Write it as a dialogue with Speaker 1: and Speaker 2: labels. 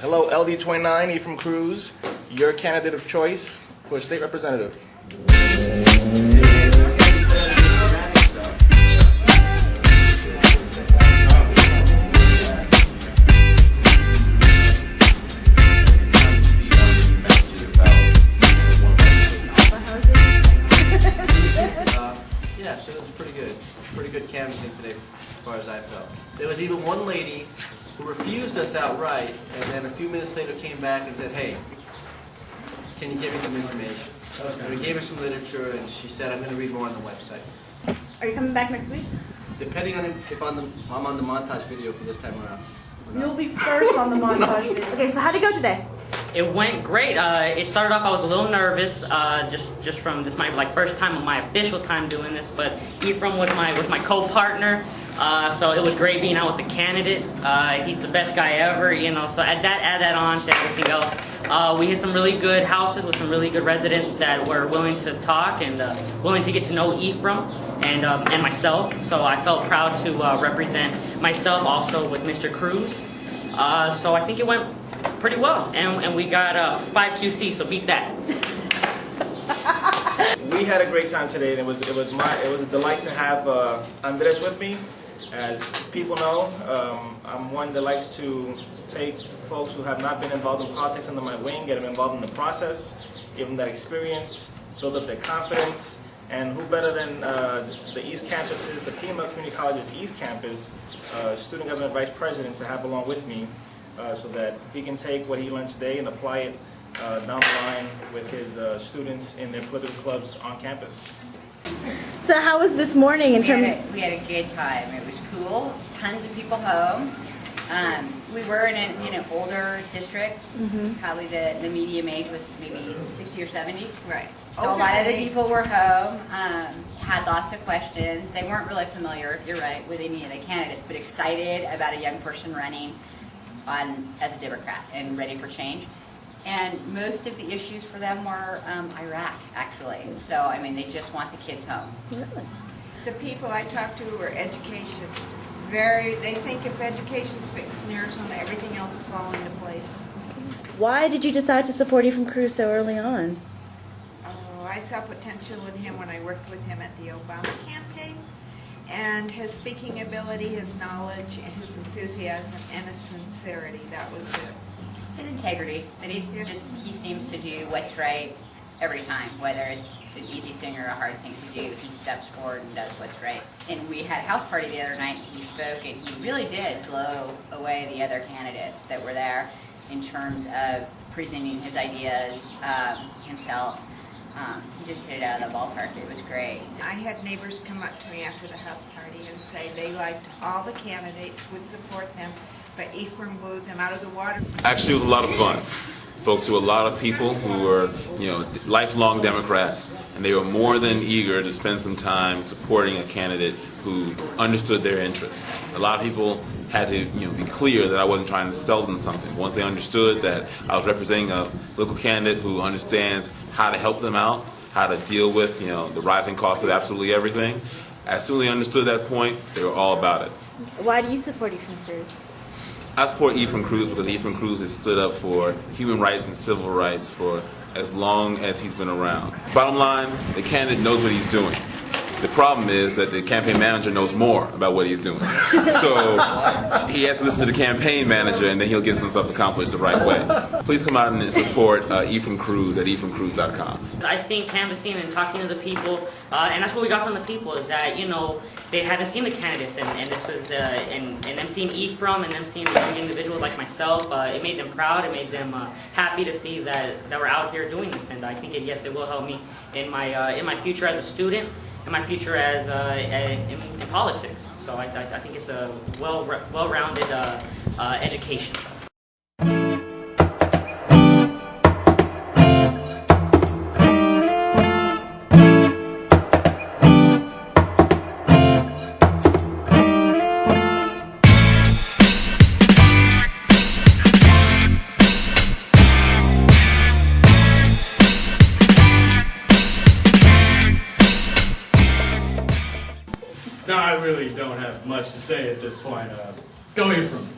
Speaker 1: Hello, LD29, Ephraim Cruz, your candidate of choice for state representative.
Speaker 2: Yeah, so it was pretty good. Pretty good canvassing today, as far as I felt. There was even one lady who refused us outright, and then a few minutes later came back and said, "Hey, can you give me some information?" And we gave her some literature, and she said, "I'm going to read more on the website."
Speaker 3: Are you coming back next week?
Speaker 2: Depending on if I'm on the montage video for this time around.
Speaker 3: You'll be first on the montage video. Okay, so how'd it go today?
Speaker 4: It went great. It started off, I was a little nervous, just from this my first time, my official time doing this. But Ephraim was my co-partner, so it was great being out with the candidate. He's the best guy ever, you know. So add that on to everything else. We hit some really good houses with some really good residents that were willing to talk and willing to get to know Ephraim and myself. So I felt proud to represent myself also with Mr. Cruz. So I think it went pretty well, and we got 5 QC, so beat that.
Speaker 1: We had a great time today, and it was a delight to have Andres with me. As people know, I'm one that likes to take folks who have not been involved in politics under my wing, get them involved in the process, give them that experience, build up their confidence, and who better than the East Campuses, the PML Community College's East Campus, Student Government Vice President to have along with me, so that he can take what he learned today and apply it down the line with his students in their political clubs on campus.
Speaker 3: So how was this morning in terms?
Speaker 5: We had a good time. It was cool. Tons of people home. We were in an older district. Probably the median age was maybe 60 or 70.
Speaker 6: Right.
Speaker 5: So a lot of the people were home. Had lots of questions. They weren't really familiar, you're right, with any of the candidates, but excited about a young person running as a Democrat and ready for change. And most of the issues for them were Iraq, actually. So, I mean, they just want the kids home.
Speaker 3: Really?
Speaker 6: The people I talked to were education. They think if education's fixed in Arizona, everything else will fall into place.
Speaker 3: Why did you decide to support Ephraim Cruz so early on?
Speaker 6: Oh, I saw potential in him when I worked with him at the Obama campaign. And his speaking ability, his knowledge, and his enthusiasm, and his sincerity, that was it.
Speaker 5: His integrity, that he seems to do what's right every time, whether it's an easy thing or a hard thing to do. He steps forward and does what's right. And we had a house party the other night, and he spoke, and he really did blow away the other candidates that were there in terms of presenting his ideas himself. He just hit it out of the ballpark. It was great.
Speaker 6: I had neighbors come up to me after the house party and say they liked all the candidates, would support them, but Ephraim blew them out of the water.
Speaker 7: Actually, it was a lot of fun. Spoke to a lot of people who were, lifelong Democrats, and they were more than eager to spend some time supporting a candidate who understood their interests. A lot of people had to, be clear that I wasn't trying to sell them something. Once they understood that I was representing a local candidate who understands how to help them out, how to deal with, the rising cost of absolutely everything, as soon as they understood that point, they were all about it.
Speaker 3: Why do you support Ephraim Cruz?
Speaker 7: I support Ephraim Cruz because Ephraim Cruz has stood up for human rights and civil rights for as long as he's been around. Bottom line, the candidate knows what he's doing. The problem is that the campaign manager knows more about what he's doing. So he has to listen to the campaign manager, and then he'll get himself accomplished the right way. Please come out and support Ephraim Cruz at ephraimcruz.com.
Speaker 4: I think canvassing and talking to the people, and that's what we got from the people, is that, they haven't seen the candidates, and this was, and them seeing Ephraim and them seeing a young individual like myself, it made them proud, it made them happy to see that we're out here doing this, and I think, it will help me in my future as a student, in my future as in politics. So I think it's a well-rounded education.
Speaker 8: No, I really don't have much to say at this point. Go Ephraim.